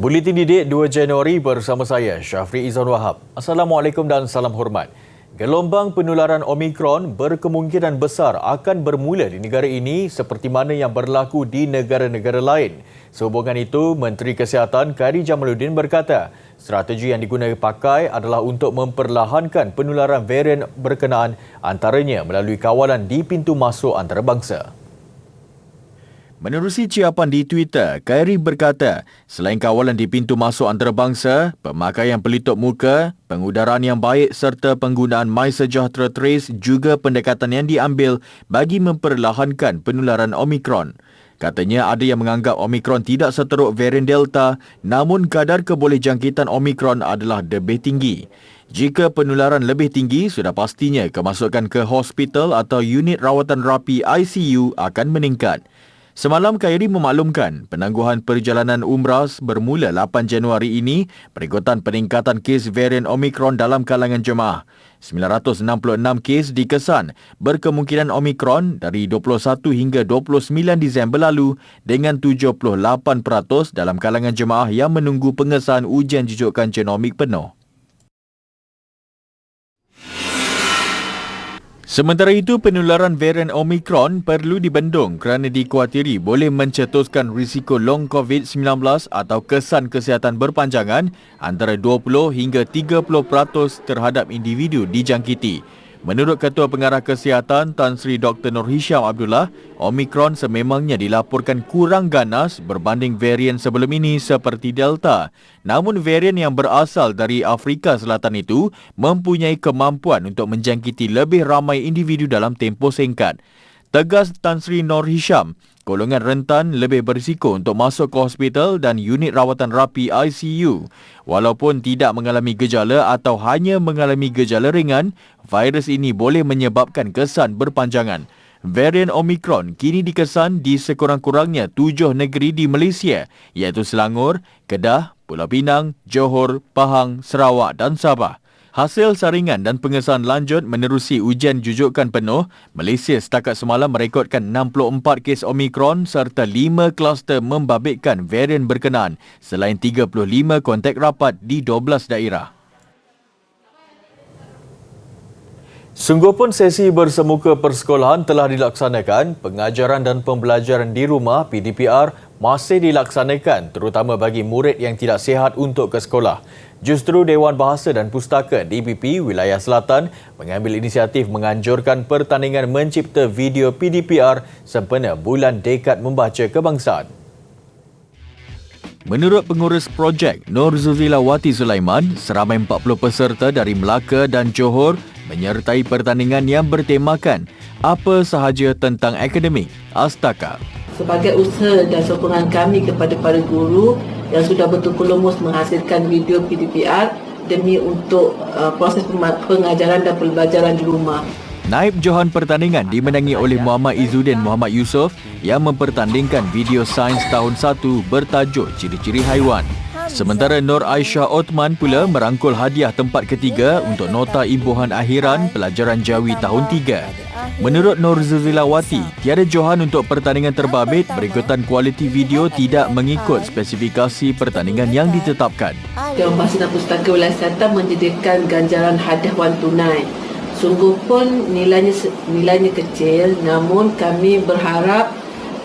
Buletin Didik 2 Januari bersama saya, Syafri Izan Wahab. Assalamualaikum dan salam hormat. Gelombang penularan Omicron berkemungkinan besar akan bermula di negara ini seperti mana yang berlaku di negara-negara lain. Sehubungan itu, Menteri Kesihatan Khairy Jamaluddin berkata, strategi yang digunakan pakai adalah untuk memperlahankan penularan varian berkenaan antaranya melalui kawalan di pintu masuk antarabangsa. Menerusi ciapan di Twitter, Khairy berkata, selain kawalan di pintu masuk antarabangsa, pemakaian pelitup muka, pengudaraan yang baik serta penggunaan MySejahtera Trace juga pendekatan yang diambil bagi memperlahankan penularan Omicron. Katanya ada yang menganggap Omicron tidak seteruk varian Delta, namun kadar kebolehjangkitan Omicron adalah lebih tinggi. Jika penularan lebih tinggi, sudah pastinya kemasukan ke hospital atau unit rawatan rapi ICU akan meningkat. Semalam, Khairy memaklumkan penangguhan perjalanan umrah bermula 8 Januari ini berikutan peningkatan kes varian Omicron dalam kalangan jemaah. 966 kes dikesan berkemungkinan Omicron dari 21 hingga 29 Disember lalu dengan 78% dalam kalangan jemaah yang menunggu pengesahan ujian jujukan genomik penuh. Sementara itu, penularan varian Omicron perlu dibendung kerana dikhawatiri boleh mencetuskan risiko long COVID-19 atau kesan kesihatan berpanjangan antara 20 hingga 30% terhadap individu dijangkiti. Menurut Ketua Pengarah Kesihatan Tan Sri Dr. Nur Hisham Abdullah, Omicron sememangnya dilaporkan kurang ganas berbanding varian sebelum ini seperti Delta. Namun varian yang berasal dari Afrika Selatan itu mempunyai kemampuan untuk menjangkiti lebih ramai individu dalam tempoh singkat. Tegas Tan Sri Nur Hisham, golongan rentan lebih berisiko untuk masuk ke hospital dan unit rawatan rapi ICU. Walaupun tidak mengalami gejala atau hanya mengalami gejala ringan, virus ini boleh menyebabkan kesan berpanjangan. Varian Omicron kini dikesan di sekurang-kurangnya 7 negeri di Malaysia, iaitu Selangor, Kedah, Pulau Pinang, Johor, Pahang, Sarawak dan Sabah. Hasil saringan dan pengesahan lanjut menerusi ujian jujukan penuh, Malaysia setakat semalam merekodkan 64 kes Omicron serta 5 kluster membabitkan varian berkenaan selain 35 kontak rapat di 12 daerah. Sungguh pun sesi bersemuka persekolahan telah dilaksanakan, pengajaran dan pembelajaran di rumah PDPR masih dilaksanakan terutama bagi murid yang tidak sihat untuk ke sekolah. Justru Dewan Bahasa dan Pustaka DBP Wilayah Selatan mengambil inisiatif menganjurkan pertandingan mencipta video PDPR sempena Bulan Dekad Membaca Kebangsaan. Menurut pengurus projek Nur Zuzilawati Sulaiman, seramai 40 peserta dari Melaka dan Johor menyertai pertandingan yang bertemakan apa sahaja tentang akademik Astaka. Sebagai usaha dan sokongan kami kepada para guru yang sudah betul-betul lumus menghasilkan video PDPR demi untuk proses pengajaran dan pembelajaran di rumah. Naib Johan pertandingan dimenangi oleh Muhammad Izzuddin Muhammad Yusof yang mempertandingkan video sains tahun 1 bertajuk Ciri-Ciri Haiwan. Sementara Nur Aisyah Othman pula merangkul hadiah tempat ketiga untuk nota imbuhan akhiran pelajaran Jawi tahun 3. Menurut Nur Zuzilawati, tiada johan untuk pertandingan terbabit berikutan kualiti video tidak mengikut spesifikasi pertandingan yang ditetapkan. Dewan Bahasa dan Pustaka Wilayah Selatan menyediakan ganjaran hadiah wang tunai. Sungguh pun nilainya kecil, namun kami berharap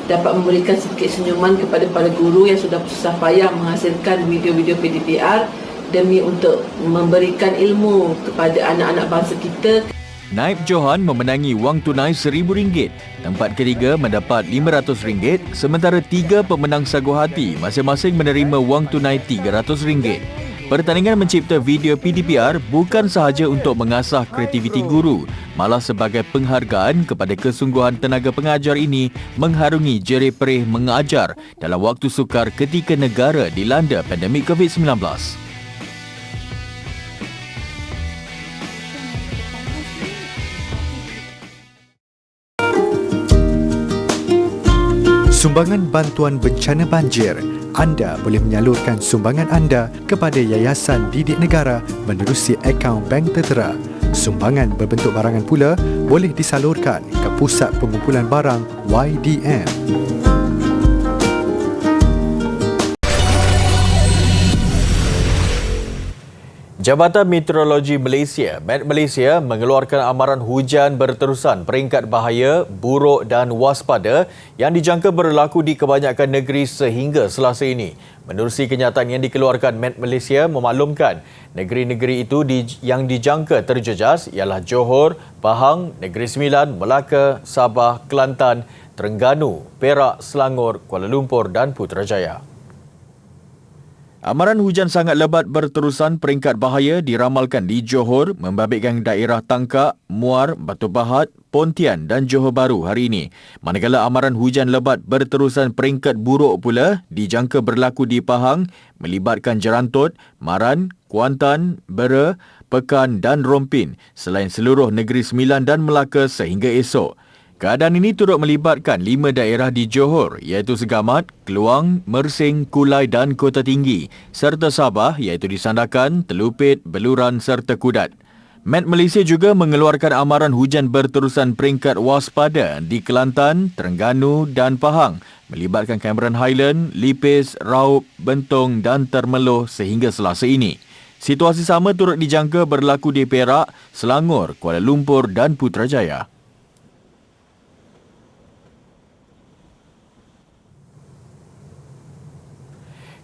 dapat memberikan sedikit senyuman kepada para guru yang sudah susah payah menghasilkan video-video PDPR demi untuk memberikan ilmu kepada anak-anak bangsa kita. Naib Johan memenangi wang tunai RM1,000. Tempat ketiga mendapat RM500, sementara 3 pemenang sagu hati masing-masing menerima wang tunai RM300. Pertandingan mencipta video PDPR bukan sahaja untuk mengasah kreativiti guru, malah sebagai penghargaan kepada kesungguhan tenaga pengajar ini mengharungi jerih perih mengajar dalam waktu sukar ketika negara dilanda pandemik COVID-19. Sumbangan bantuan bencana banjir. Anda boleh menyalurkan sumbangan anda kepada Yayasan Didik Negara menerusi akaun bank tertera. Sumbangan berbentuk barangan pula boleh disalurkan ke Pusat Pengumpulan Barang YDM. Jabatan Meteorologi Malaysia, Met Malaysia mengeluarkan amaran hujan berterusan peringkat bahaya, buruk dan waspada yang dijangka berlaku di kebanyakan negeri sehingga Selasa ini. Menerusi kenyataan yang dikeluarkan, Met Malaysia memaklumkan negeri-negeri itu yang dijangka terjejas ialah Johor, Pahang, Negeri Sembilan, Melaka, Sabah, Kelantan, Terengganu, Perak, Selangor, Kuala Lumpur dan Putrajaya. Amaran hujan sangat lebat berterusan peringkat bahaya diramalkan di Johor membabitkan daerah Tangkak, Muar, Batu Pahat, Pontian dan Johor Bahru hari ini. Manakala amaran hujan lebat berterusan peringkat buruk pula dijangka berlaku di Pahang melibatkan Jerantut, Maran, Kuantan, Bera, Pekan dan Rompin selain seluruh Negeri Sembilan dan Melaka sehingga esok. Keadaan ini turut melibatkan 5 daerah di Johor iaitu Segamat, Keluang, Mersing, Kulai dan Kota Tinggi serta Sabah iaitu di Sandakan, Telupit, Beluran serta Kudat. Met Malaysia juga mengeluarkan amaran hujan berterusan peringkat waspada di Kelantan, Terengganu dan Pahang melibatkan Cameron Highland, Lipis, Raub, Bentong dan Termeloh sehingga Selasa ini. Situasi sama turut dijangka berlaku di Perak, Selangor, Kuala Lumpur dan Putrajaya.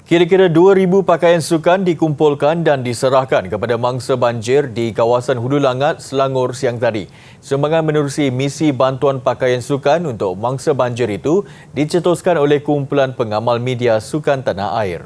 Kira-kira 2,000 pakaian sukan dikumpulkan dan diserahkan kepada mangsa banjir di kawasan Hulu Langat, Selangor siang tadi. Sumbangan menerusi misi bantuan pakaian sukan untuk mangsa banjir itu dicetuskan oleh kumpulan pengamal media sukan tanah air.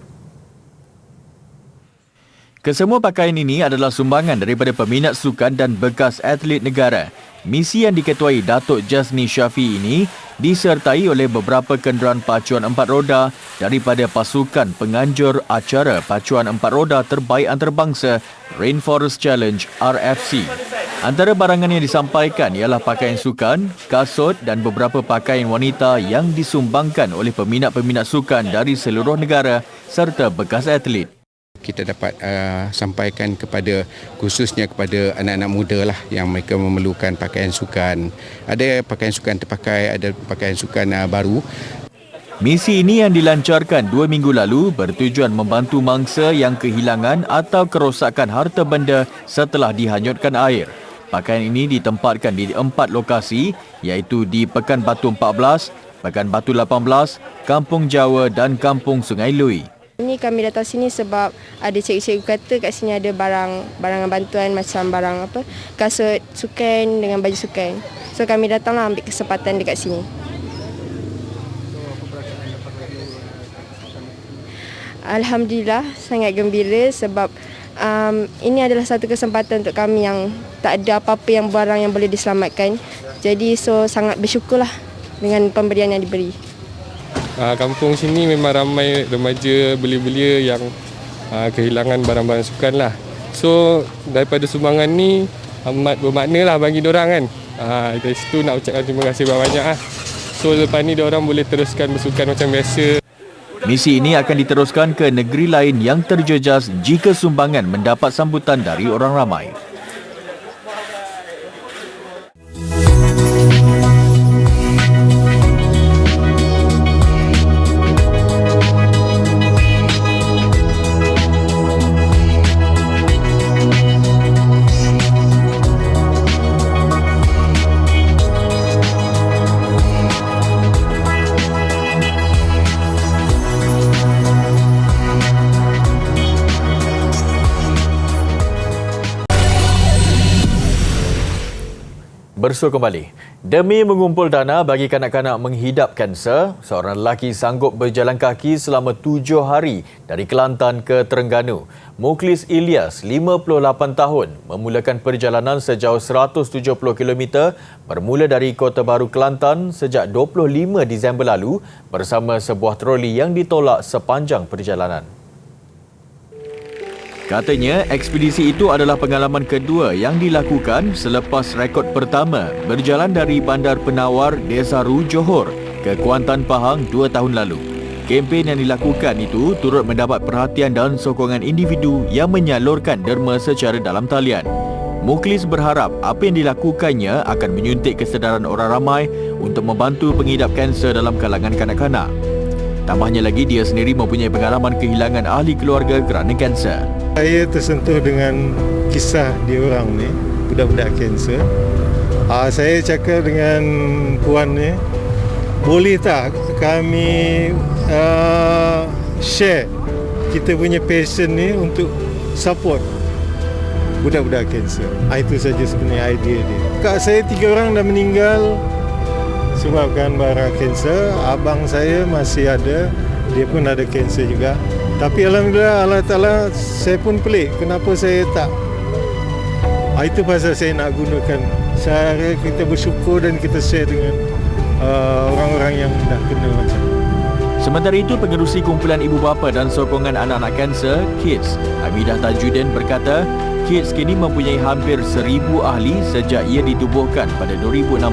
Kesemua pakaian ini adalah sumbangan daripada peminat sukan dan bekas atlet negara. Misi yang diketuai Datuk Jasni Syafi ini disertai oleh beberapa kenderaan pacuan 4 roda daripada pasukan penganjur acara pacuan 4 roda terbaik antarabangsa Rainforest Challenge RFC. Antara barangan yang disampaikan ialah pakaian sukan, kasut dan beberapa pakaian wanita yang disumbangkan oleh peminat-peminat sukan dari seluruh negara serta bekas atlet. Kita dapat sampaikan kepada khususnya kepada anak-anak muda lah yang mereka memerlukan pakaian sukan. Ada pakaian sukan terpakai, ada pakaian sukan baru. Misi ini yang dilancarkan 2 minggu lalu bertujuan membantu mangsa yang kehilangan atau kerosakan harta benda setelah dihanyutkan air. Pakaian ini ditempatkan di 4 lokasi iaitu di Pekan Batu 14, Pekan Batu 18, Kampung Jawa dan Kampung Sungai Lui. Ini kami datang sini sebab ada cikgu-cikgu kata kat sini ada barangan bantuan macam kasut sukan dengan baju sukan. So kami datanglah ambil kesempatan dekat sini. Alhamdulillah sangat gembira sebab ini adalah satu kesempatan untuk kami yang tak ada apa-apa yang barang yang boleh diselamatkan. Jadi sangat bersyukurlah dengan pemberian yang diberi. Kampung sini memang ramai remaja belia-belia yang kehilangan barang-barang sukan lah. So daripada sumbangan ni amat bermakna lah bagi diorang kan. Dari situ nak ucapkan terima kasih banyak-banyak lah. So lepas ni diorang boleh teruskan bersukan macam biasa. Misi ini akan diteruskan ke negeri lain yang terjejas jika sumbangan mendapat sambutan dari orang ramai. Bersua kembali. Demi mengumpul dana bagi kanak-kanak menghidap kanser, seorang lelaki sanggup berjalan kaki selama 7 hari dari Kelantan ke Terengganu. Mukhlis Ilyas, 58 tahun, memulakan perjalanan sejauh 170 km bermula dari Kota Baru, Kelantan sejak 25 Disember lalu bersama sebuah troli yang ditolak sepanjang perjalanan. Katanya, ekspedisi itu adalah pengalaman kedua yang dilakukan selepas rekod pertama berjalan dari Bandar Penawar, Desaru, Johor ke Kuantan, Pahang 2 tahun lalu. Kempen yang dilakukan itu turut mendapat perhatian dan sokongan individu yang menyalurkan derma secara dalam talian. Mukhlis berharap apa yang dilakukannya akan menyuntik kesedaran orang ramai untuk membantu pengidap kanser dalam kalangan kanak-kanak. Tambahnya lagi, dia sendiri mempunyai pengalaman kehilangan ahli keluarga kerana kanser. Saya tersentuh dengan kisah diorang ni, budak-budak kanser. Saya cakap dengan puan ni, boleh tak kami share kita punya passion ni untuk support budak-budak kanser. Itu saja sebenarnya idea dia. Kak saya 3 orang dah meninggal sebabkan bara kanser. Abang saya masih ada, dia pun ada kanser juga. Tapi alhamdulillah Allah Ta'ala, saya pun pelik kenapa saya tak. Itu pasal saya nak gunakan cara kita bersyukur dan kita share dengan orang-orang yang dah kena macam ni. Sementara itu, pengerusi Kumpulan Ibu Bapa dan Sokongan Anak-anak Kanser, KIDS, Hamidah Tajuddin berkata, KIDS kini mempunyai hampir 1,000 ahli sejak ia ditubuhkan pada 2016.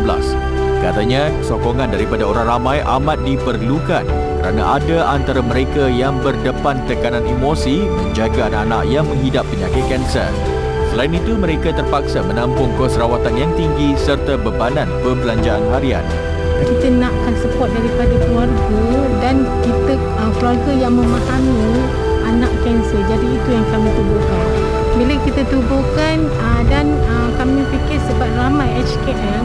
Katanya, sokongan daripada orang ramai amat diperlukan kerana ada antara mereka yang berdepan tekanan emosi menjaga anak-anak yang menghidap penyakit kanser. Selain itu, mereka terpaksa menampung kos rawatan yang tinggi serta bebanan perbelanjaan harian. Kita nakkan support daripada keluarga dan kita keluarga yang memahami anak kanser. Jadi itu yang kami tubuhkan. Bila kita tubuhkan dan kami fikir sebab ramai HKL,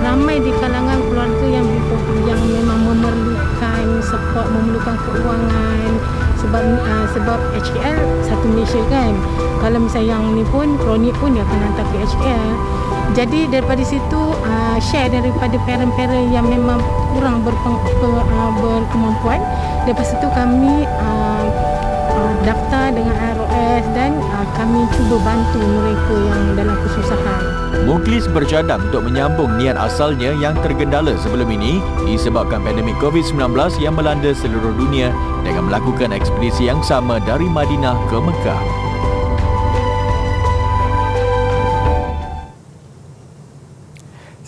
ramai di kalangan keluarga yang memang memerlukan support, memerlukan keuangan sebab HKL satu Malaysia kan. Kalau misalnya yang ni pun kronik pun dia akan hantar ke HKL. Jadi daripada situ share daripada parent-parent yang memang kurang berkemampuan. Lepas itu kami daftar dengan ROS dan kami cuba bantu mereka yang dalam kesusahan. Muklis bercadang untuk menyambung niat asalnya yang tergendala sebelum ini disebabkan pandemik COVID-19 yang melanda seluruh dunia dengan melakukan ekspedisi yang sama dari Madinah ke Mekah.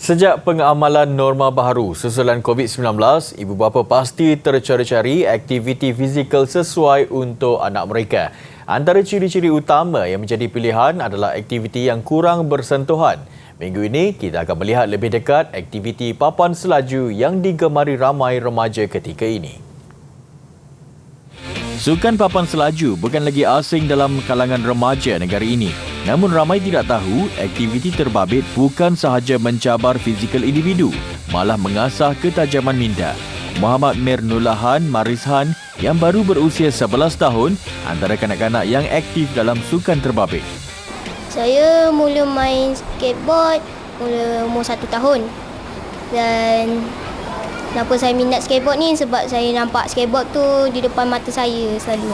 Sejak pengamalan norma baharu susulan COVID-19, ibu bapa pasti tercari-cari aktiviti fizikal sesuai untuk anak mereka. Antara ciri-ciri utama yang menjadi pilihan adalah aktiviti yang kurang bersentuhan. Minggu ini, kita akan melihat lebih dekat aktiviti papan selaju yang digemari ramai remaja ketika ini. Sukan papan selaju bukan lagi asing dalam kalangan remaja negara ini. Namun ramai tidak tahu, aktiviti terbabit bukan sahaja mencabar fizikal individu, malah mengasah ketajaman minda. Muhammad Mirnulahan Marishan yang baru berusia 11 tahun antara kanak-kanak yang aktif dalam sukan terbabit. Saya mula main skateboard mula umur 1 tahun. Dan kenapa saya minat skateboard ni sebab saya nampak skateboard tu di depan mata saya selalu.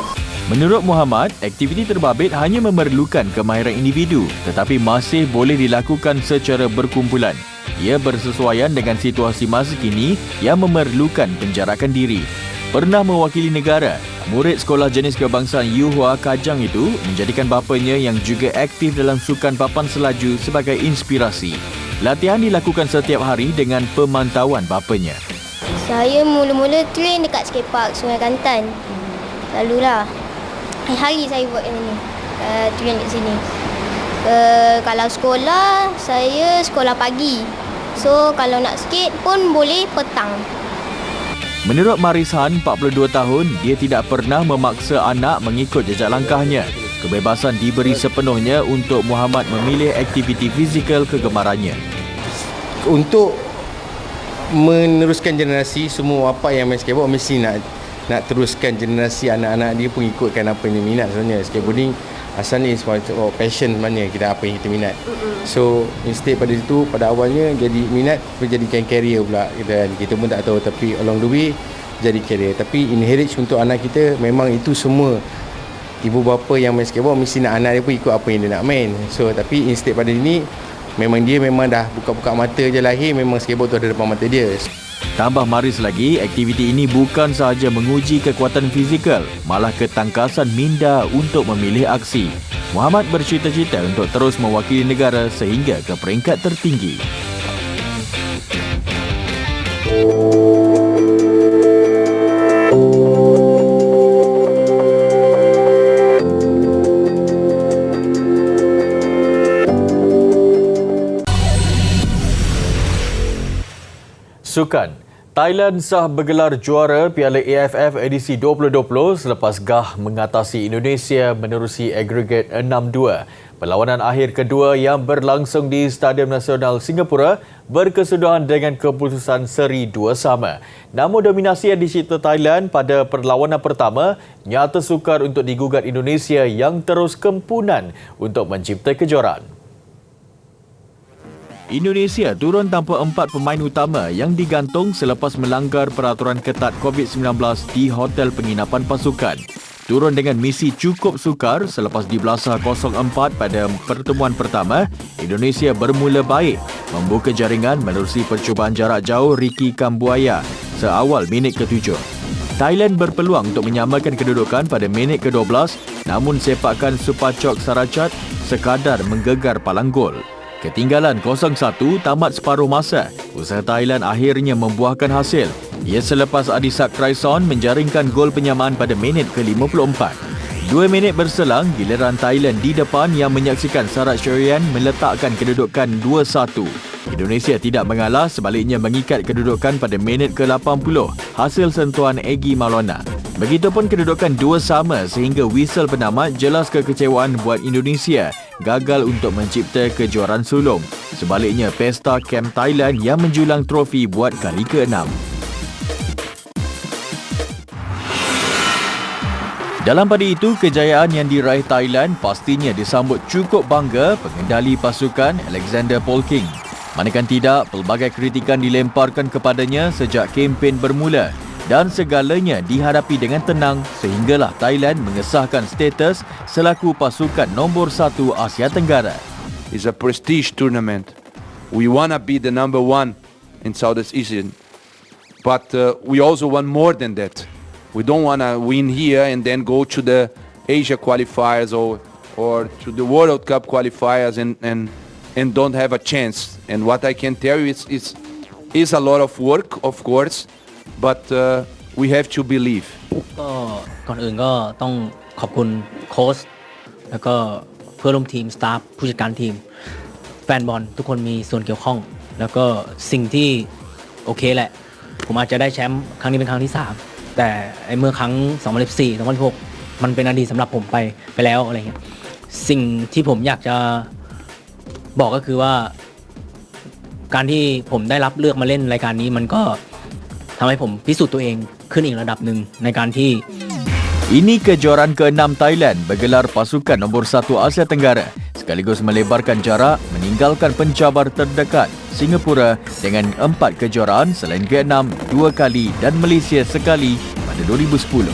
Menurut Muhammad, aktiviti terbabit hanya memerlukan kemahiran individu tetapi masih boleh dilakukan secara berkumpulan. Ia bersesuaian dengan situasi masa kini yang memerlukan penjarakan diri. Pernah mewakili negara, murid sekolah jenis kebangsaan Yuhua Kajang itu menjadikan bapanya yang juga aktif dalam sukan papan selaju sebagai inspirasi. Latihan dilakukan setiap hari dengan pemantauan bapanya. Saya mula-mula train dekat skatepark Sungai Kantan. Lalulah. Hari saya buat ini, train di sini. Kalau sekolah, saya sekolah pagi. So, kalau nak skate pun boleh petang. Menurut Marishan, 42 tahun, dia tidak pernah memaksa anak mengikut jejak langkahnya. Kebebasan diberi sepenuhnya untuk Muhammad memilih aktiviti fizikal kegemarannya. Untuk meneruskan generasi, semua bapa yang main skateboard mesti nak teruskan generasi anak-anak dia pun ikutkan apa yang dia minat. Sebenarnya skateboarding asalnya passion sebenarnya, kita apa yang kita minat. So instead pada itu, pada awalnya jadi minat menjadikan career pula. Kita pun tak tahu, tapi along the way jadi career. Tapi inherit untuk anak kita, memang itu semua ibu bapa yang main skateboard mesti nak anak dia pun ikut apa yang dia nak main. So tapi instead pada ini, memang dia dah buka-buka mata je lahir, memang skateboard tu ada depan mata dia. Tambah Maris lagi, aktiviti ini bukan sahaja menguji kekuatan fizikal, malah ketangkasan minda untuk memilih aksi. Muhammad bercita-cita untuk terus mewakili negara sehingga ke peringkat tertinggi. Sukan. Thailand sah bergelar juara Piala AFF edisi 2020 selepas Gah mengatasi Indonesia menerusi agregat 6-2. Perlawanan akhir kedua yang berlangsung di Stadium Nasional Singapura berkesudahan dengan keputusan seri 2 sama. Namun dominasi yang dicipta Thailand pada perlawanan pertama nyata sukar untuk digugat Indonesia yang terus kempunan untuk mencipta kejuaraan. Indonesia turun tanpa 4 pemain utama yang digantung selepas melanggar peraturan ketat COVID-19 di hotel penginapan pasukan. Turun dengan misi cukup sukar selepas dibelasah 0-4 pada pertemuan pertama, Indonesia bermula baik membuka jaringan menerusi percubaan jarak jauh Ricky Kambuaya seawal minit ke-7. Thailand berpeluang untuk menyamakan kedudukan pada minit ke-12 namun sepakan Supachok Sarachat sekadar menggegar palang gol. Ketinggalan 0-1 tamat separuh masa, usaha Thailand akhirnya membuahkan hasil. Ia selepas Adisak Kraison menjaringkan gol penyamaan pada minit ke-54. 2 minit berselang, giliran Thailand di depan yang menyaksikan Sarat Syorian meletakkan kedudukan 2-1. Indonesia tidak mengalah, sebaliknya mengikat kedudukan pada minit ke-80 hasil sentuhan Egy Maulana. Begitupun kedudukan 2 sama sehingga whistle penamat jelas kekecewaan buat Indonesia gagal untuk mencipta kejuaraan sulung. Sebaliknya, pesta Camp Thailand yang menjulang trofi buat kali ke-6. Dalam pada itu, kejayaan yang diraih Thailand pastinya disambut cukup bangga pengendali pasukan Alexander Polking. Manakala tidak, pelbagai kritikan dilemparkan kepadanya sejak kempen bermula dan segalanya dihadapi dengan tenang sehinggalah Thailand mengesahkan status selaku pasukan nombor 1 Asia Tenggara. It's a prestige tournament. We want to be the number 1 in Southeast Asian. But we also want more than that. We don't want to win here and then go to the Asia qualifiers or to the World Cup qualifiers and don't have a chance. And what I can tell you is a lot of work, of course, but we have to believe. ก็ก่อนอื่นก็ต้องขอบคุณโค้ชแล้วก็เพื่อนร่วมทีมสตาฟผู้จัดการทีมแฟนบอลทุกคนมีส่วนเกี่ยวข้องแล้วก็สิ่งที่โอเคแหละผมอาจจะได้แชมป์ครั้งนี้เป็นครั้งที่3แต่เมื่อครั้ง2014 2016มันเป็นอดีตสำหรับผมไปแล้วอะไรเงี้ยสิ่งที่ผมอยากจะบอกก็คือว่าการที่ผมได้รับเลือกมาเล่นรายการนี้มันก็ทำให้ผมพิสูจน์ตัวเองขึ้นอีกระดับหนึ่งในการที่ Ini kejuaraan ke-6 Thailand bergelar pasukan nombor 1 Asia Tenggara sekaligus melebarkan jarak meninggalkan pencabar terdekat Singapura dengan 4 kejuaraan selain Vietnam 2 kali dan Malaysia sekali pada 2010.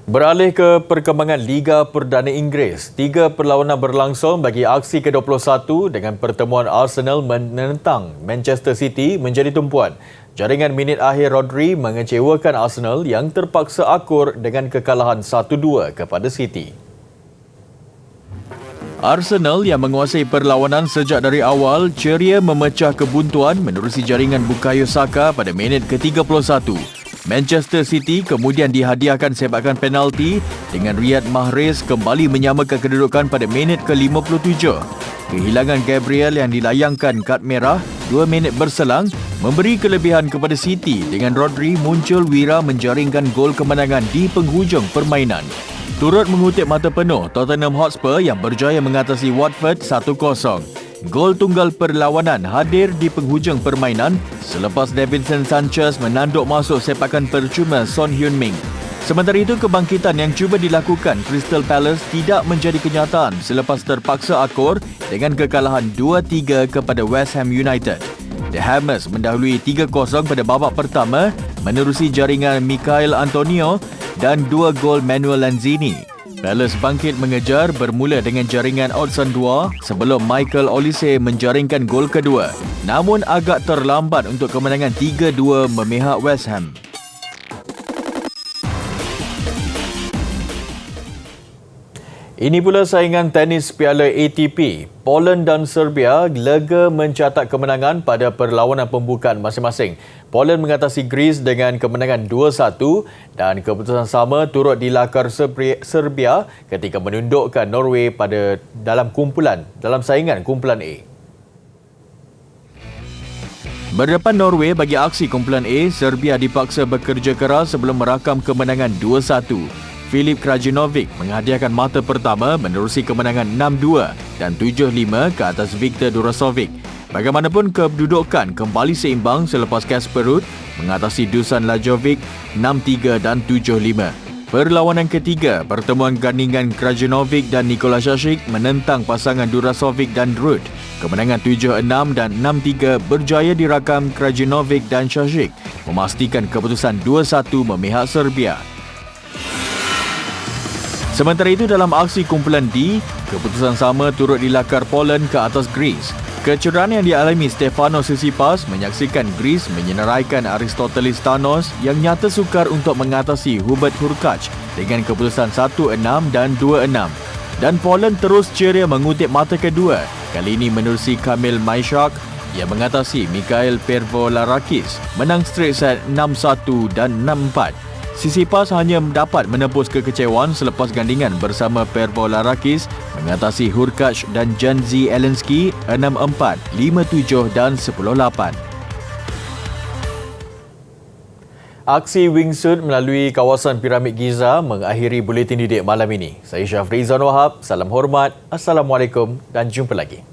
Beralih ke perkembangan Liga Perdana Inggeris, 3 perlawanan berlangsung bagi aksi ke-21 dengan pertemuan Arsenal menentang Manchester City menjadi tumpuan. Jaringan minit akhir Rodri mengecewakan Arsenal yang terpaksa akur dengan kekalahan 1-2 kepada City. Arsenal yang menguasai perlawanan sejak dari awal ceria memecah kebuntuan menerusi jaringan Bukayo Saka pada minit ke-31. Manchester City kemudian dihadiahkan sepakan penalti dengan Riyad Mahrez kembali menyamakan kedudukan pada minit ke-57. Kehilangan Gabriel yang dilayangkan kad merah 2 minit berselang memberi kelebihan kepada City dengan Rodri muncul wira menjaringkan gol kemenangan di penghujung permainan. Turut mengutip mata penuh Tottenham Hotspur yang berjaya mengatasi Watford 1-0. Gol tunggal perlawanan hadir di penghujung permainan selepas Davinson Sanchez menanduk masuk sepakan percuma Son Heung-min. Sementara itu, kebangkitan yang cuba dilakukan Crystal Palace tidak menjadi kenyataan selepas terpaksa akur dengan kekalahan 2-3 kepada West Ham United. The Hammers mendahului 3-0 pada babak pertama menerusi jaringan Michail Antonio dan 2 gol Manuel Lanzini. Palace bangkit mengejar bermula dengan jaringan Odsonne 2 sebelum Michael Olise menjaringkan gol kedua. Namun agak terlambat untuk kemenangan 3-2 memihak West Ham. Ini pula saingan tenis Piala ATP. Poland dan Serbia lega mencatat kemenangan pada perlawanan pembukaan masing-masing. Poland mengatasi Greece dengan kemenangan 2-1 dan keputusan sama turut dilakar Serbia ketika menundukkan Norway dalam saingan kumpulan A. Berdepan Norway bagi aksi kumpulan A, Serbia dipaksa bekerja keras sebelum merakam kemenangan 2-1. Filip Krajinovic menghadiahkan mata pertama menerusi kemenangan 6-2 dan 7-5 ke atas Viktor Durasovic. Bagaimanapun kedudukan kembali seimbang selepas Kasper Ruud mengatasi Dusan Lajovic 6-3 dan 7-5. Perlawanan ketiga, pertemuan gandingan Krajinovic dan Nikola Šašić menentang pasangan Durasovic dan Ruud. Kemenangan 7-6 dan 6-3 berjaya dirakam Krajinovic dan Šašić, memastikan keputusan 2-1 memihak Serbia. Sementara itu dalam aksi kumpulan D, keputusan sama turut dilakar Poland ke atas Greece. Kecederaan yang dialami Stefanos Tsitsipas menyaksikan Greece menyenaraikan Aristotelis Thanos yang nyata sukar untuk mengatasi Hubert Hurkacz dengan keputusan 1-6 dan 2-6. Dan Poland terus ceria mengutip mata kedua, kali ini menerusi Kamil Majchrzak yang mengatasi Mikhail Pervolarakis, menang straight set 6-1 dan 6-4. Tsitsipas hanya dapat menepus kekecewaan selepas gandingan bersama Pervolarakis mengatasi Hurkacz dan Jan Zielinski 6-4, 5-7 dan 10-8. Aksi wingsuit melalui kawasan Piramid Giza mengakhiri buletin didik malam ini. Saya Syafri Izan Wahab, salam hormat, Assalamualaikum dan jumpa lagi.